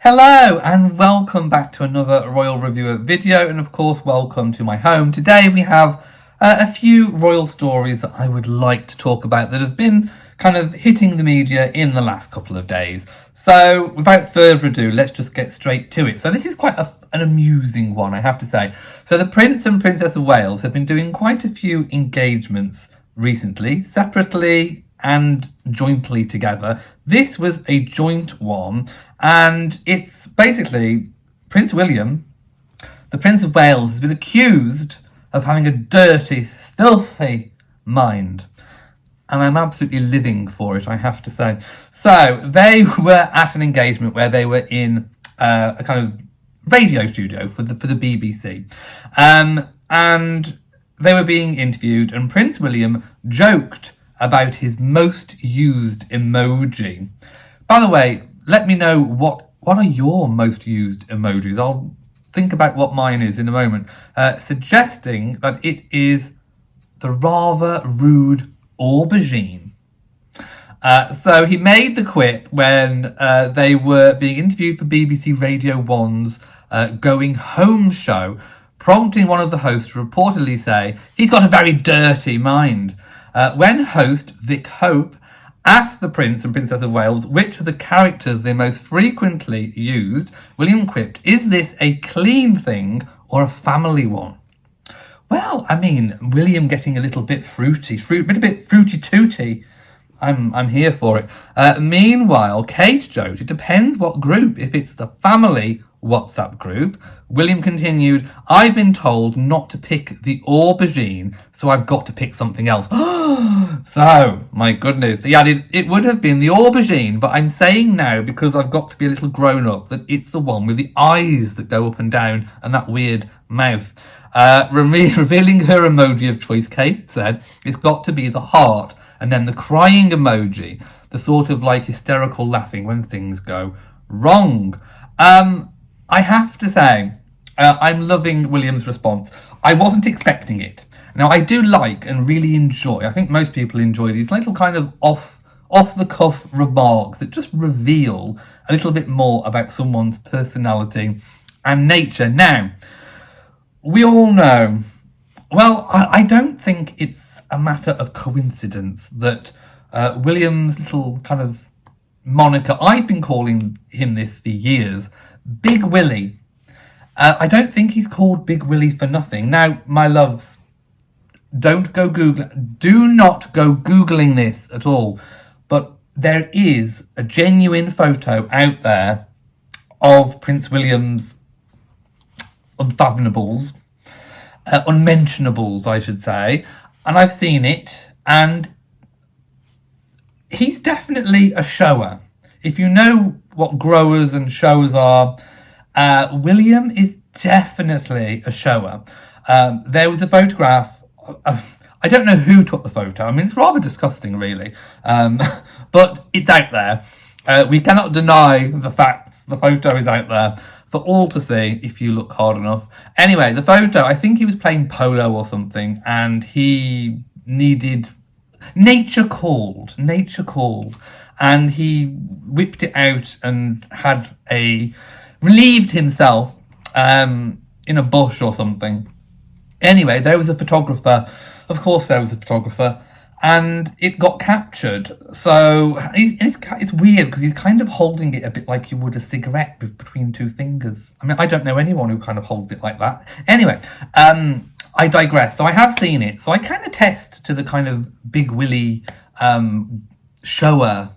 Hello and welcome back to another Royal Reviewer video, and of course welcome to my home. Today we have a few royal stories that I would like to talk about that have been kind of hitting the media in the last couple of days. So without further ado, let's just get straight to it. So this is quite an amusing one, I have to say. So the Prince and Princess of Wales have been doing quite a few engagements recently, separately and jointly together. This was a joint one, and it's basically Prince William, the Prince of Wales, has been accused of having a dirty, filthy mind. And I'm absolutely living for it, I have to say. So they were at an engagement where they were in a kind of radio studio for the BBC. And they were being interviewed, and Prince William joked about his most used emoji. By the way, let me know what are your most used emojis. I'll think about what mine is in a moment. Suggesting that it is the rather rude Aubegine. So he made the quip when they were being interviewed for BBC Radio 1's Going Home show, prompting one of the hosts to reportedly say, "He's got a very dirty mind." When host Vic Hope asked the Prince and Princess of Wales which of the characters they most frequently used, William quipped, "Is this a clean thing or a family one?" Well, I mean, William getting a little bit fruity tooty. I'm here for it. Meanwhile, Kate joked, "It depends what group. If it's the family WhatsApp group." William continued, "I've been told not to pick the Aubegine, so I've got to pick something else." So, my goodness, he added, "It would have been the Aubegine, but I'm saying now, because I've got to be a little grown up, that it's the one with the eyes that go up and down and that weird mouth." Revealing her emoji of choice, Kate said, "It's got to be the heart and then the crying emoji, the sort of like hysterical laughing when things go wrong." I have to say, I'm loving William's response. I wasn't expecting it. Now, I do like and really enjoy, I think most people enjoy these little kind of off-the-cuff remarks that just reveal a little bit more about someone's personality and nature. Now, we all know, well, I don't think it's a matter of coincidence that William's little kind of moniker, I've been calling him this for years, Big Willy. I don't think he's called Big Willy for nothing. Now, my loves, do not go Googling this at all. But there is a genuine photo out there of Prince William's unfathomable, unmentionables, I should say. And I've seen it, and he's definitely a shower. If you know what growers and showers are, William is definitely a shower. There was a photograph. I don't know who took the photo. I mean, it's rather disgusting, really. But it's out there. We cannot deny the facts. The photo is out there for all to see if you look hard enough. Anyway, the photo, I think he was playing polo or something, and he needed... Nature called, and he whipped it out and relieved himself in a bush or something. Anyway, there was a photographer, of course there was a photographer, and it got captured. So it's weird because he's kind of holding it a bit like you would a cigarette between two fingers. I mean, I don't know anyone who kind of holds it like that. Anyway, I digress. So I have seen it. So I kind of test to the kind of Big Willy shower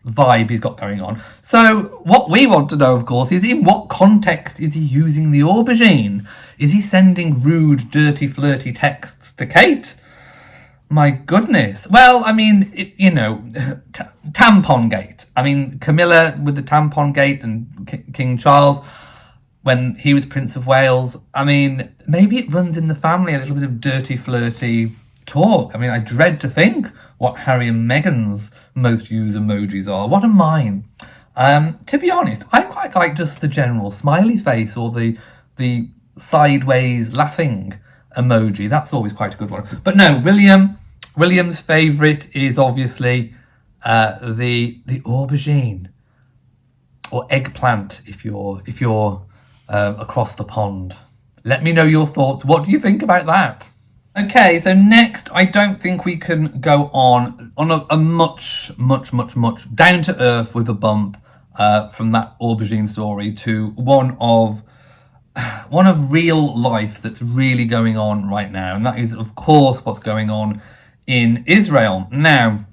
vibe he's got going on. So what we want to know, of course, is in what context is he using the Aubegine? Is he sending rude, dirty, flirty texts to Kate? My goodness. Well, I mean, tampon gate. I mean, Camilla with the tampon gate and King Charles when he was Prince of Wales. I mean, maybe it runs in the family, a little bit of dirty, flirty talk. I mean, I dread to think what Harry and Meghan's most used emojis are. What are mine? To be honest, I quite like just the general smiley face or the sideways laughing emoji. That's always quite a good one. But no, William's favourite is obviously the Aubegine. or eggplant if you're across the pond. Let me know your thoughts. What do you think about that? Okay, so next, I don't think we can go on a much down to earth with a bump from that Aubegine story to one of real life that's really going on right now, and that is, of course, what's going on in Israel now.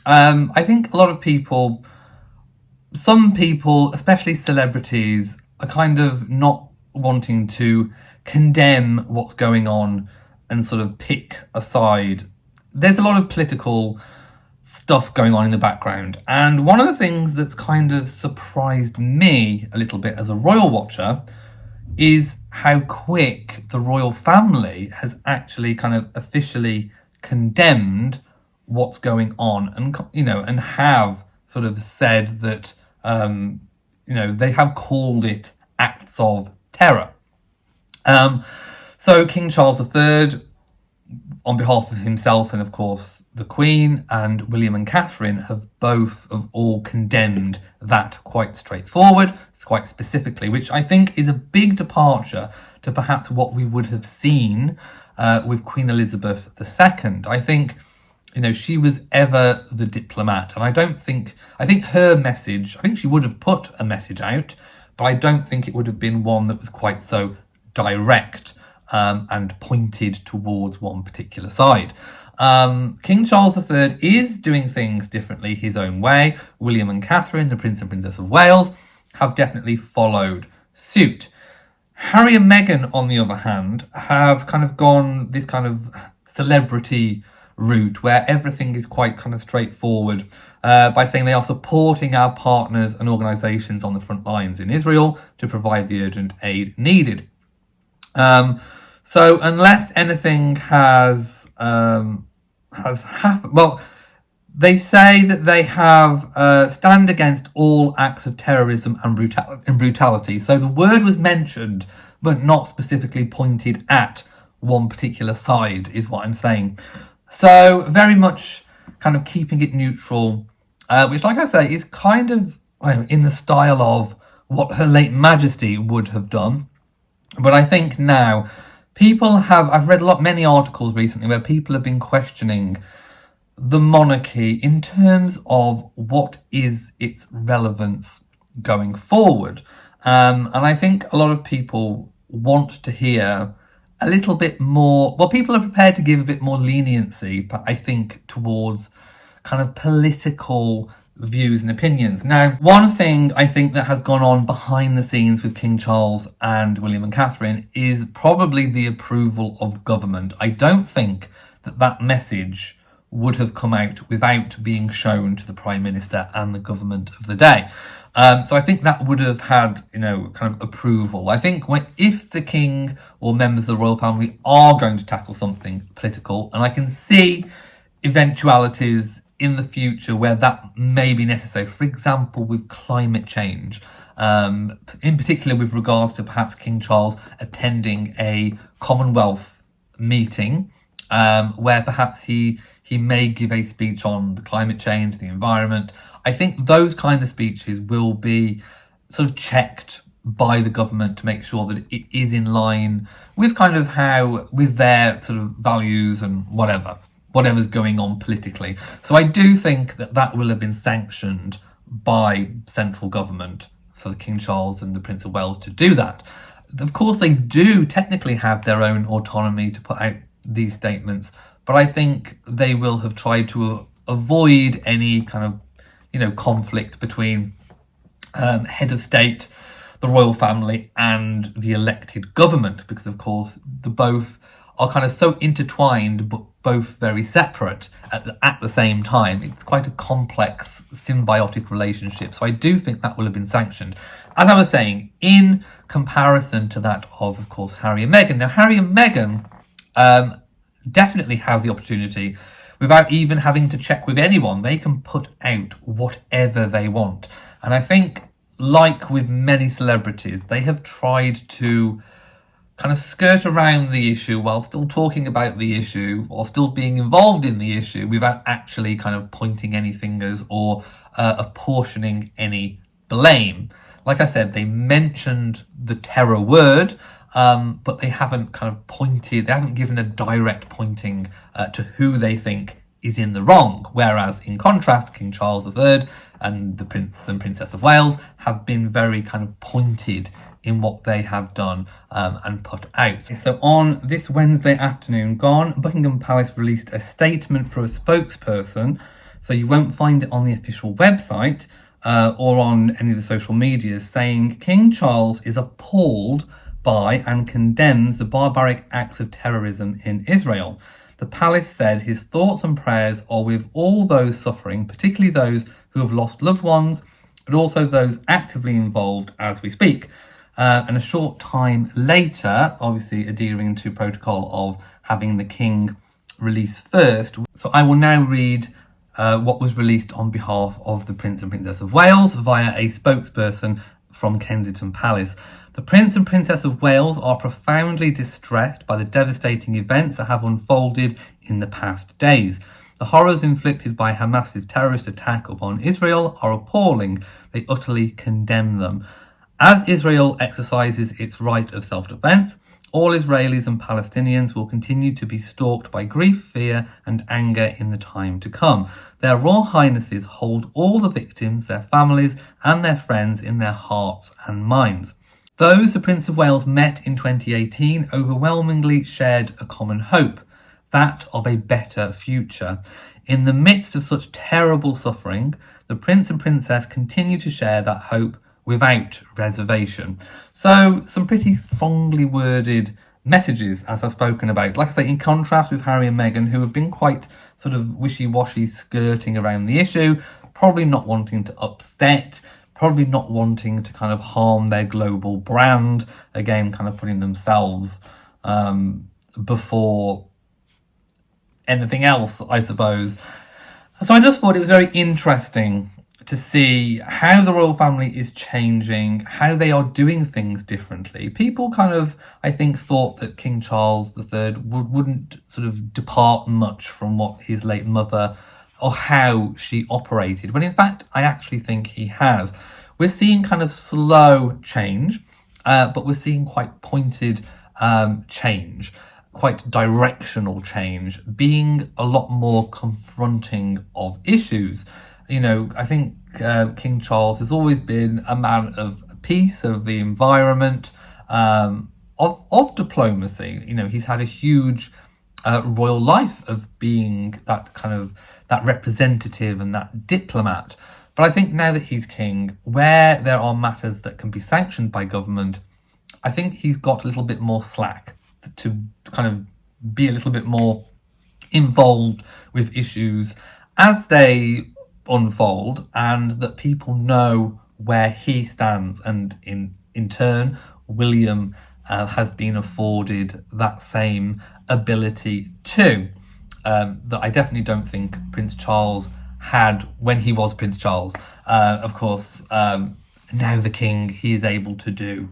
I think a lot of people, some people, especially celebrities, are kind of not wanting to condemn what's going on and sort of pick a side. There's a lot of political stuff going on in the background, and one of the things that's kind of surprised me a little bit as a royal watcher is how quick the royal family has actually kind of officially condemned what's going on, and and have sort of said that they have called it acts of terror. So King Charles III, on behalf of himself and of course the Queen, and William and Catherine have all condemned that quite straightforward, quite specifically, which I think is a big departure to perhaps what we would have seen with Queen Elizabeth II. I think, she was ever the diplomat, and I think her message, I think she would have put a message out, but I don't think it would have been one that was quite so direct and pointed towards one particular side. King Charles III is doing things differently his own way. William and Catherine, the Prince and Princess of Wales, have definitely followed suit. Harry and Meghan, on the other hand, have kind of gone this kind of celebrity route where everything is quite kind of straightforward by saying they are supporting our partners and organisations on the front lines in Israel to provide the urgent aid needed. So unless anything has happened, well, they say that they have stand against all acts of terrorism and brutality. So the word was mentioned, but not specifically pointed at one particular side, is what I'm saying. So very much kind of keeping it neutral, which, like I say, is kind of in the style of what Her Late Majesty would have done. But I think now I've read many articles recently where people have been questioning the monarchy in terms of what is its relevance going forward. And I think a lot of people want to hear a little bit more, well, people are prepared to give a bit more leniency, but I think towards kind of political views and opinions. Now, one thing I think that has gone on behind the scenes with King Charles and William and Catherine is probably the approval of government. I don't think that message would have come out without being shown to the Prime Minister and the government of the day. So I think that would have had, kind of approval. I think if the King or members of the royal family are going to tackle something political, and I can see eventualities in the future where that may be necessary, for example, with climate change, in particular with regards to perhaps King Charles attending a Commonwealth meeting, where perhaps he may give a speech on the climate change, the environment. I think those kind of speeches will be sort of checked by the government to make sure that it is in line with kind of with their sort of values and whatever's going on politically. So I do think that will have been sanctioned by central government for the King Charles and the Prince of Wales to do that. Of course, they do technically have their own autonomy to put out these statements, but I think they will have tried to avoid any kind of, conflict between head of state, the royal family, and the elected government, because of course the both are kind of so intertwined, but both very separate at the same time. It's quite a complex, symbiotic relationship. So I do think that will have been sanctioned. As I was saying, in comparison to that of course, Harry and Meghan. Now, Harry and Meghan definitely have the opportunity, without even having to check with anyone, they can put out whatever they want. And I think, like with many celebrities, they have tried to kind of skirt around the issue while still talking about the issue or still being involved in the issue without actually kind of pointing any fingers or apportioning any blame. Like I said, they mentioned the terror word, but they haven't they haven't given a direct pointing to who they think is in the wrong. Whereas in contrast, King Charles III and the Prince and Princess of Wales have been very pointed in what they have done and put out. So on this Wednesday afternoon gone, Buckingham Palace released a statement through a spokesperson. So you won't find it on the official website or on any of the social medias, saying King Charles is appalled by and condemns the barbaric acts of terrorism in Israel. The palace said his thoughts and prayers are with all those suffering, particularly those who have lost loved ones, but also those actively involved as we speak. And a short time later, obviously adhering to protocol of having the king release first. So I will now read what was released on behalf of the Prince and Princess of Wales via a spokesperson from Kensington Palace. The Prince and Princess of Wales are profoundly distressed by the devastating events that have unfolded in the past days. The horrors inflicted by Hamas's terrorist attack upon Israel are appalling. They utterly condemn them. As Israel exercises its right of self-defense, all Israelis and Palestinians will continue to be stalked by grief, fear, and anger in the time to come. Their Royal Highnesses hold all the victims, their families, and their friends in their hearts and minds. Those the Prince of Wales met in 2018 overwhelmingly shared a common hope, that of a better future. In the midst of such terrible suffering, the Prince and Princess continue to share that hope without reservation. So some pretty strongly worded messages, as I've spoken about. Like I say, in contrast with Harry and Meghan, who have been quite wishy-washy, skirting around the issue, probably not wanting to upset, probably not wanting to harm their global brand, again putting themselves before anything else, I suppose. So I just thought it was very interesting to see how the royal family is changing, how they are doing things differently. People I think, thought that King Charles III wouldn't depart much from what his late mother or how she operated, when in fact I actually think he has. We're seeing slow change, but we're seeing quite pointed change, quite directional change, being a lot more confronting of issues. I think King Charles has always been a man of peace, of the environment, of diplomacy. He's had a huge royal life of being that representative and that diplomat. But I think now that he's king, where there are matters that can be sanctioned by government, I think he's got a little bit more slack to be a little bit more involved with issues as they unfold, and that people know where he stands, and in turn William has been afforded that same ability too, that I definitely don't think Prince Charles had when he was Prince Charles. Of course, now the king, he is able to do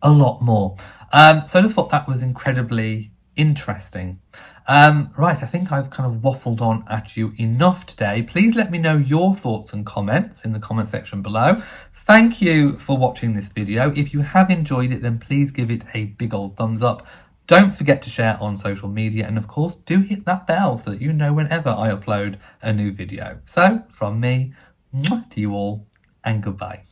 a lot more. So I just thought that was incredibly interesting. Right, I think I've waffled on at you enough today. Please let me know your thoughts and comments in the comment section below. Thank you for watching this video. If you have enjoyed it, then please give it a big old thumbs up. Don't forget to share on social media, and of course do hit that bell so that you know whenever I upload a new video. So from me, mwah, to you all, and goodbye.